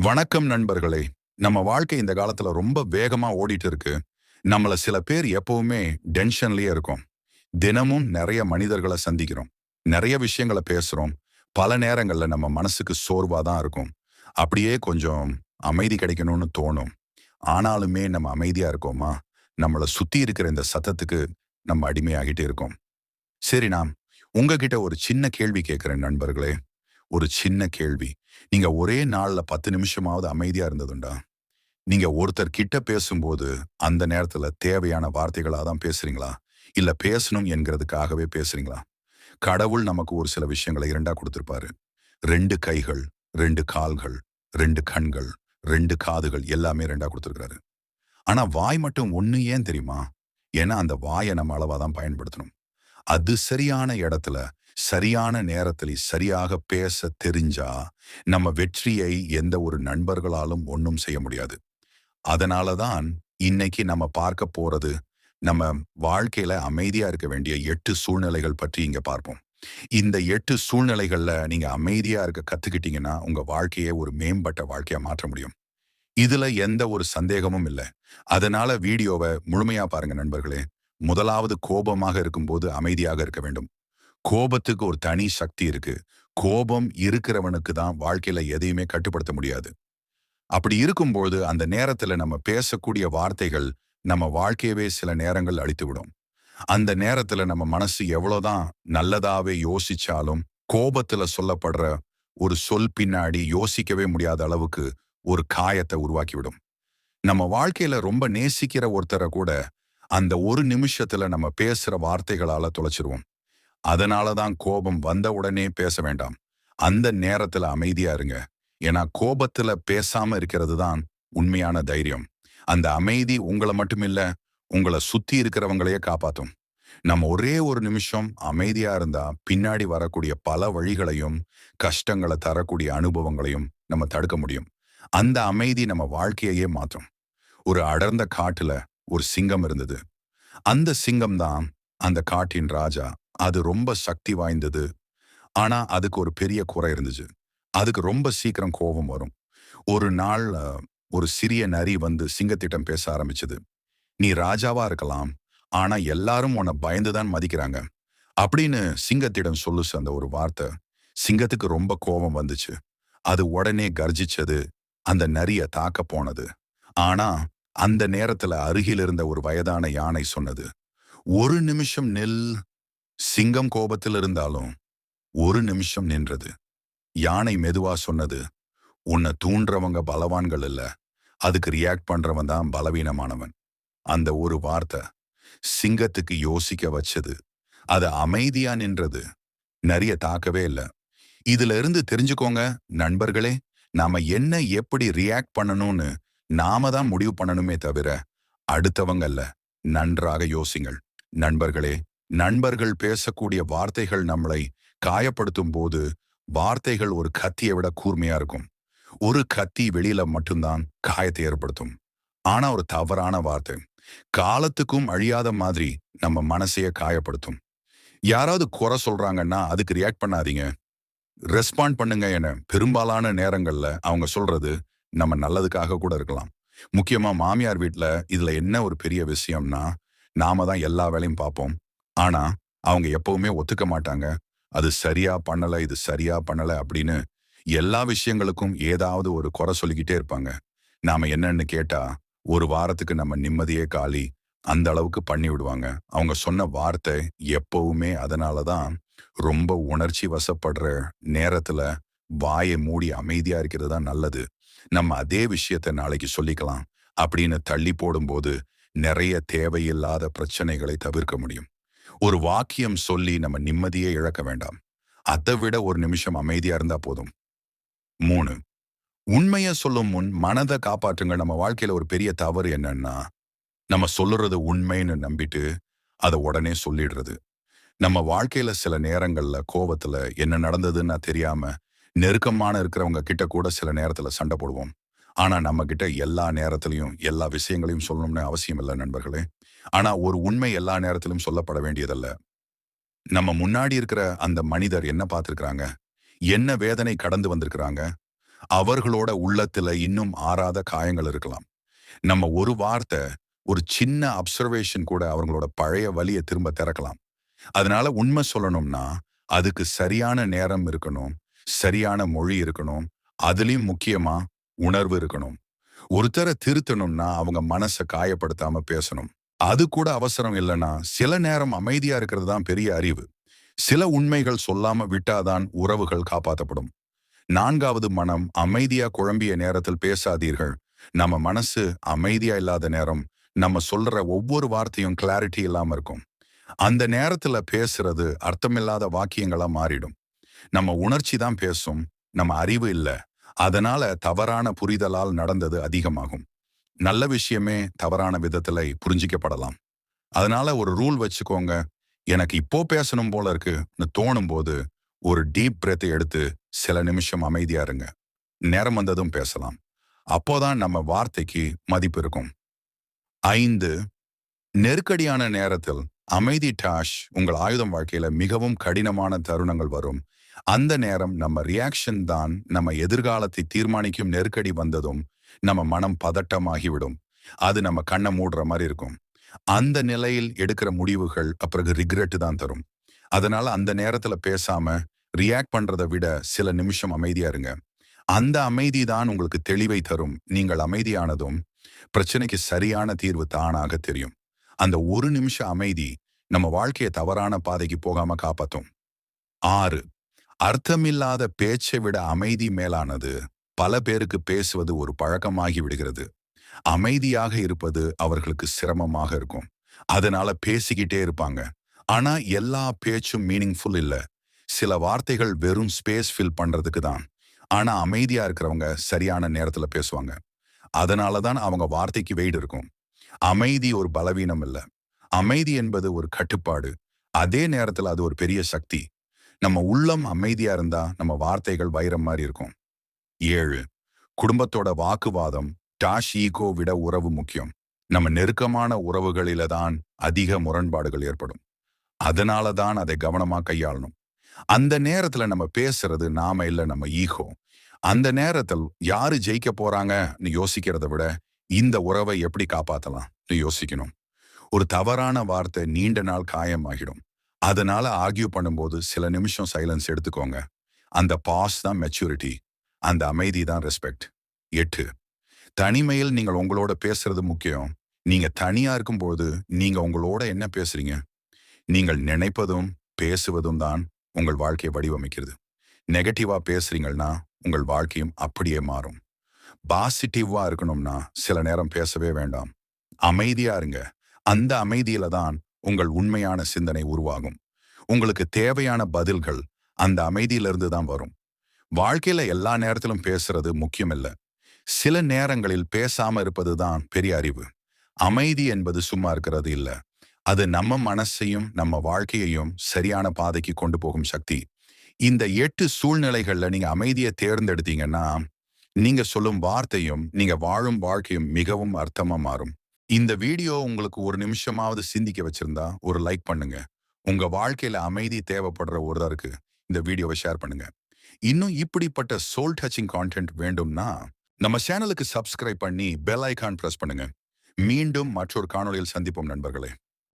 வணக்கம் நண்பர்களே. நம்ம வாழ்க்கை இந்த காலத்துல ரொம்ப வேகமா ஓடிட்டு இருக்கு. நம்மள சில பேர் எப்பவுமே டென்ஷன்லயே இருக்கோம். தினமும் நிறைய மனிதர்களை சந்திக்கிறோம். நிறைய விஷயங்கள பேசுறோம். பல நேரங்கள்ல நம்ம மனசுக்கு சோர்வா தான் இருக்கும். அப்படியே கொஞ்சம் அமைதி கிடைக்கணும்னு தோணும். ஆனாலுமே நம்ம அமைதியா இருக்கோமா? நம்மள சுத்தி இருக்கிற இந்த சத்தத்துக்கு நம்ம அடிமையாகிட்டே இருக்கோம். சரி, நான் உங்ககிட்ட ஒரு சின்ன கேள்வி கேட்கிறேன் நண்பர்களே. ஒரு சின்ன கேள்வி. நீங்க ஒரே நாள்ல 10 நிமிஷமாவது அமைதியா இருந்ததுண்டா? நீங்க ஒருத்தர் கிட்ட பேசும்போது, அந்த நேரத்துல தேவையான வார்த்தைகளா தான் பேசுறீங்களா? இல்ல பேசணும் என்கிறதுக்காகவே பேசுறீங்களா? கடவுள் நமக்கு ஒரு சில விஷயங்கள 2ஆ குடுத்திருப்பாரு. 2 கைகள், 2 கால்கள், 2 கண்கள், 2 காதுகள் எல்லாமே 2ஆ குடுத்திருக்காரு. ஆனா வாய் மட்டும் 1 ஏன் தெரியுமா? ஏன்னா அந்த வாய நம்ம அளவா தான் பயன்படுத்தணும். அது சரியான இடத்துல, சரியான நேரத்தில் சரியாக பேச தெரிஞ்சா, நம்ம வெற்றியை எந்த ஒரு நண்பர்களாலும் ஒண்ணும் செய்ய முடியாது. அதனால தான் இன்னைக்கு நம்ம பார்க்க போறது, நம்ம வாழ்க்கையில அமைதியா இருக்க வேண்டிய 8 சூழ்நிலைகள் பற்றி இங்க பார்ப்போம். இந்த 8 சூழ்நிலைகள்ல நீங்க அமைதியா இருக்க கத்துக்கிட்டீங்கன்னா, உங்க வாழ்க்கைய ஒரு மேம்பட்ட வாழ்க்கையா மாற்ற முடியும். இதுல எந்த ஒரு சந்தேகமும் இல்ல. அதனால வீடியோவ முழுமையா பாருங்க நண்பர்களே. முதலாவது கோபமாக இருக்கும்போது அமைதியாக இருக்க வேண்டும். கோபத்துக்கு ஒரு தனி சக்தி இருக்கு. கோபம் இருக்கிறவனுக்கு தான் வாழ்க்கையில எதையுமே கட்டுப்படுத்த முடியாது. அப்படி இருக்கும்போது அந்த நேரத்துல நம்ம பேசக்கூடிய வார்த்தைகள் நம்ம வாழ்க்கையவே சில நேரங்கள் அழித்துவிடும். அந்த நேரத்துல நம்ம மனசு எவ்வளவுதான் நல்லதாவே யோசிச்சாலும், கோபத்துல சொல்லப்படுற ஒரு சொல் பின்னாடி யோசிக்கவே முடியாத அளவுக்கு ஒரு காயத்தை உருவாக்கிவிடும். நம்ம வாழ்க்கையில ரொம்ப நேசிக்கிற ஒருத்தர கூட அந்த ஒரு நிமிஷத்துல நம்ம பேசுற வார்த்தைகளால தொலைச்சிருவோம். அதனால தான் கோபம் வந்த உடனே பேச வேண்டாம். அந்த நேரத்துல அமைதியா இருங்க. ஏன்னா கோபத்துல பேசாம இருக்கிறது தான் உண்மையான தைரியம். அந்த அமைதி உங்கள மட்டுமில்ல, உங்கள சுத்தி இருக்கிறவங்களையே காப்பாத்தும். நம்ம ஒரே ஒரு நிமிஷம் அமைதியா இருந்தா, பின்னாடி வரக்கூடிய பல வழிகளையும், கஷ்டங்கள தரக்கூடிய அனுபவங்களையும் நம்ம தடுக்க முடியும். அந்த அமைதி நம்ம வாழ்க்கையையே மாற்றும். ஒரு அடர்ந்த காட்டுல ஒரு சிங்கம் இருந்தது. அந்த சிங்கம் தான் அந்த காட்டின் ராஜா. அது ரொம்ப சக்தி வாய்ந்தது. ஆனா, அதுக்கு ஒரு பெரிய குறை இருந்துச்சு. அதுக்கு ரொம்ப சீக்கிரம் கோபம் வரும். ஒரு நாள் ஒரு சிறிய நரி வந்து சிங்கத்திடம் பேச ஆரம்பிச்சது. "நீ ராஜாவா இருக்கலாம். ஆனா எல்லாரும் உன்ன பயந்து தான் மதிக்கிறாங்க." அப்படின்னு சிங்கத்திடம் சொல்லுச்சு அந்த ஒரு வார்த்தை. சிங்கத்துக்கு ரொம்ப கோபம் வந்துச்சு. அது உடனே கர்ஜிச்சது. அந்த நரிய தாக்க போனது. ஆனா, அந்த நேரத்துல அருகில் இருந்த ஒரு வயதான யானை சொன்னது, "ஒரு நிமிஷம் நில்." சிங்கம் கோபத்தில் இருந்தாலும் ஒரு நிமிஷம் நின்றது. யானை மெதுவா சொன்னது, "உன்னை தூண்டுறவங்க பலவான்கள் இல்ல. அதுக்கு ரியாக்ட் பண்றவன் தான் பலவீனமானவன்." அந்த ஒரு வார்த்தை சிங்கத்துக்கு யோசிக்க வச்சது. அது அமைதியா நின்றது. நரிய தாக்கவே இல்ல. இதுல இருந்து தெரிஞ்சுக்கோங்க நண்பர்களே, நாம என்ன எப்படி ரியாக்ட் பண்ணணும்னு நாம தான் முடிவு பண்ணணுமே தவிர, அடுத்தவங்க அல்ல. நன்றாக யோசிங்கள். நண்பர்களே, நண்பர்கள் பேசக்கூடிய வார்த்தைகள் நம்மளை காயப்படுத்தும் போது, வார்த்தைகள் ஒரு கத்தியை விட கூர்மையா இருக்கும். ஒரு கத்தி வெளியில மட்டும்தான் காயத்தை ஏற்படுத்தும். ஆனா ஒரு தவறான வார்த்தை காலத்துக்கும் அழியாத மாதிரி நம்ம மனசையே காயப்படுத்தும். யாராவது குறை சொல்றாங்கன்னா அதுக்கு ரியாக்ட் பண்ணாதீங்க. ரெஸ்பாண்ட் பண்ணுங்க என பெரும்பாலான நேரங்கள்ல அவங்க சொல்றது நம்ம நல்லதுக்காக கூட இருக்கலாம். முக்கியமா மாமியார் வீட்ல இதுல என்ன ஒரு பெரிய விஷயம்னா, நாம தான் எல்லா வேலையும் பார்ப்போம். ஆனா, அவங்க எப்பவுமே ஒத்துக்க மாட்டாங்க. அது சரியா பண்ணல, இது சரியா பண்ணல அப்படின்னு எல்லா விஷயங்களுக்கும் ஏதாவது ஒரு குறை சொல்லிக்கிட்டே இருப்பாங்க. நாம என்னன்னு கேட்டா, ஒரு வாரத்துக்கு நம்ம நிம்மதியே காலி. அந்த அளவுக்கு பண்ணி விடுவாங்க. அவங்க சொன்ன வார்த்தை எப்பவுமே அதனால தான் ரொம்ப உணர்ச்சி வசப்படுற நேரத்துல வாயை மூடி அமைதியா இருக்கிறது தான் நல்லது. நம்ம அதே விஷயத்த நாளைக்கு சொல்லிக்கலாம் அப்படின்னு தள்ளி போடும்போது நிறைய தேவையில்லாத பிரச்சனைகளை தவிர்க்க முடியும். ஒரு வாக்கியம் சொல்லி நம்ம நிம்மதியே இழக்க வேண்டாம். அதை விட ஒரு நிமிஷம் அமைதியா இருந்தா போதும். 3. உண்மைய சொல்லும் முன் மனதை காப்பாற்றுங்க. நம்ம வாழ்க்கையில ஒரு பெரிய தவறு என்னன்னா, நம்ம சொல்லுறது உண்மைன்னு நம்பிட்டு அதை உடனே சொல்லிடுறது. நம்ம வாழ்க்கையில சில நேரங்கள்ல கோவத்துல என்ன நடந்ததுன்னு தெரியாம நெருக்கமான இருக்கிறவங்க கிட்ட கூட சில நேரத்துல சண்டை போடுவோம். ஆனா நம்ம கிட்ட எல்லா நேரத்திலையும் எல்லா விஷயங்களையும் சொல்லணும்னு அவசியம் இல்லை நண்பர்களே. ஆனா ஒரு உண்மை எல்லா நேரத்திலும் சொல்லப்பட வேண்டியதல்ல. நம்ம முன்னாடி இருக்கிற அந்த மனிதர் என்ன பார்த்திருக்கிறாங்க, என்ன வேதனை கடந்து வந்திருக்கிறாங்க, அவர்களோட உள்ளத்துல இன்னும் ஆறாத காயங்கள் இருக்கலாம். நம்ம ஒரு வார்த்தை, ஒரு சின்ன அப்சர்வேஷன் கூட அவங்களோட பழைய வலிய திரும்ப திறக்கலாம். அதனால உண்மை சொல்லணும்னா, அதுக்கு சரியான நேரம் இருக்கணும், சரியான மொழி இருக்கணும், அதுலயும் முக்கியமா உணர்வு இருக்கணும். ஒருத்தர திருத்தணும்னா அவங்க மனச காயப்படுத்தாம பேசணும். அது கூட அவசரம் இல்லைன்னா, சில நேரம் அமைதியா இருக்கிறது தான் பெரிய அறிவு. சில உண்மைகள் சொல்லாம விட்டாதான் உறவுகள் காப்பாற்றப்படும். 4வது மனம் அமைதியா குழம்பிய நேரத்தில் பேசாதீர்கள். நம்ம மனசு அமைதியா இல்லாத நேரம், நம்ம சொல்ற ஒவ்வொரு வார்த்தையும் கிளாரிட்டி இல்லாம இருக்கும். அந்த நேரத்துல பேசுறது அர்த்தமில்லாத வாக்கியங்களா மாறிடும். நம்ம உணர்ச்சி தான் பேசும், நம்ம அறிவு இல்ல. அதனால தவறான புரிதலால் நடந்தது அதிகமாகும். நல்ல விஷயமே தவறான விதத்துல புரிஞ்சிக்கப்படலாம். அதனால ஒரு ரூல் வச்சுக்கோங்க. எனக்கு இப்போ பேசணும் போல இருக்குன்னு தோணும் போது ஒரு டீப் பிரெத் எடுத்து சில நிமிஷம் அமைதியா இருங்க. நேரம் வந்ததும் பேசலாம். அப்போதான் நம்ம வார்த்தைக்கு மதிப்பு இருக்கும். 5. நெருக்கடியான நேரத்தில் அமைதி டாஷ் உங்கள் ஆயுதம். வாழ்க்கையில மிகவும் கடினமான தருணங்கள் வரும். அந்த நேரம் நம்ம ரியாக்ஷன் தான் நம்ம எதிர்காலத்தை தீர்மானிக்கும். நெருக்கடி வந்ததும் நம்ம மனம் பதட்டமாகிவிடும். அது நம்ம கண்ணை மூடுற மாதிரி இருக்கும். அந்த நிலையில் எடுக்கிற முடிவுகள் அப்புறம் ரிக்ரெட் தான் தரும். அதனால அந்த நேரத்துல பேசாம ரியாக்ட் பண்றதை விட சில நிமிஷம் அமைதியா இருங்க. அந்த அமைதி தான் உங்களுக்கு தெளிவை தரும். நீங்கள் அமைதியானதும் பிரச்சனைக்கு சரியான தீர்வு தானாக தெரியும். அந்த ஒரு நிமிஷம் அமைதி நம்ம வாழ்க்கையை தவறான பாதைக்கு போகாம காப்பாத்தும். 6. அர்த்தமில்லாத பேச்சை விட அமைதி மேலானது. பல பேருக்கு பேசுவது ஒரு பழக்கமாகி விடுகிறது. அமைதியாக இருப்பது அவர்களுக்கு சிரமமாக இருக்கும். அதனால பேசிக்கிட்டே இருப்பாங்க. ஆனா எல்லா பேச்சும் மீனிங்ஃபுல் இல்ல. சில வார்த்தைகள் வெறும் ஸ்பேஸ் ஃபில் பண்றதுக்கு தான். ஆனா அமைதியா இருக்கிறவங்க சரியான நேரத்துல பேசுவாங்க. அதனால தான் அவங்க வார்த்தைக்கு வெயிட் இருக்கும். அமைதி ஒரு பலவீனம் இல்ல. அமைதி என்பது ஒரு கட்டுப்பாடு. அதே நேரத்துல அது ஒரு பெரிய சக்தி. நம்ம உள்ளம் அமைதியா இருந்தா நம்ம வார்த்தைகள் வைரம் மாதிரி இருக்கும். 7. குடும்பத்தோட வாக்குவாதம் டாஷ் ஈகோ விட உறவு முக்கியம். நம்ம நெருக்கமான உறவுகளில தான் அதிக முரண்பாடுகள் ஏற்படும். அதனால தான் அதை கவனமா கையாளணும். அந்த நேரத்துல நம்ம பேசுறது நாம இல்ல, நம்ம ஈகோ. அந்த நேரத்தில் யாரு ஜெயிக்க போறாங்கன்னு யோசிக்கிறத விட இந்த உறவை எப்படி காப்பாத்தலாம்னு யோசிக்கணும். ஒரு தவறான வார்த்தை நீண்ட நாள் காயமாகிடும். அதனால ஆர்கியூ பண்ணும்போது சில நிமிஷம் சைலன்ஸ் எடுத்துக்கோங்க. அந்த பாஸ் தான் மெச்சூரிட்டி. அந்த அமைதி தான் ரெஸ்பெக்ட். 8. தனிமையில் நீங்கள் உங்களோட பேசுறது முக்கியம். நீங்க தனியா இருக்கும்போது நீங்க உங்களோட என்ன பேசுறீங்க? நீங்கள் நினைப்பதும் பேசுவதும் தான் உங்கள் வாழ்க்கையை வடிவமைக்கிறது. நெகட்டிவா பேசுறீங்கன்னா உங்கள் வாழ்க்கையும் அப்படியே மாறும். பாசிட்டிவா இருக்கணும்னா சில நேரம் பேசவே வேண்டாம். அமைதியா இருங்க. அந்த அமைதியில தான் உங்கள் உண்மையான சிந்தனை உருவாகும். உங்களுக்கு தேவையான பதில்கள் அந்த அமைதியிலிருந்து தான் வரும். வாழ்க்கையில எல்லா நேரத்திலும் பேசுறது முக்கியம் இல்ல. சில நேரங்களில் பேசாம இருப்பது தான் பெரிய அறிவு. அமைதி என்பது சும்மா இருக்கிறது இல்ல. அது நம்ம மனசையும் நம்ம வாழ்க்கையையும் சரியான பாதைக்கு கொண்டு போகும் சக்தி. இந்த 8 சூழ்நிலைகள்ல நீங்க அமைதியை தேர்ந்தெடுத்தீங்கன்னா, நீங்க சொல்லும் வார்த்தையும் நீங்க வாழும் வாழ்க்கையும் மிகவும் அர்த்தமா மாறும். இந்த வீடியோ உங்களுக்கு ஒரு நிமிஷமாவது சிந்திக்க வச்சிருந்தா ஒரு லைக் பண்ணுங்க. உங்க வாழ்க்கையில அமைதி தேவைப்படுற ஒருத்தருக்கு இந்த வீடியோவை ஷேர் பண்ணுங்க. இன்னும் இப்படிப்பட்ட சோல் டச்சிங் கான்டென்ட் வேண்டும்னா நம்ம சேனலுக்கு சப்ஸ்கிரைப் பண்ணி பெல் ஐகான் பிரஸ் பண்ணுங்க. மீண்டும் மற்றொரு காணொளியில் சந்திப்போம் நண்பர்களே.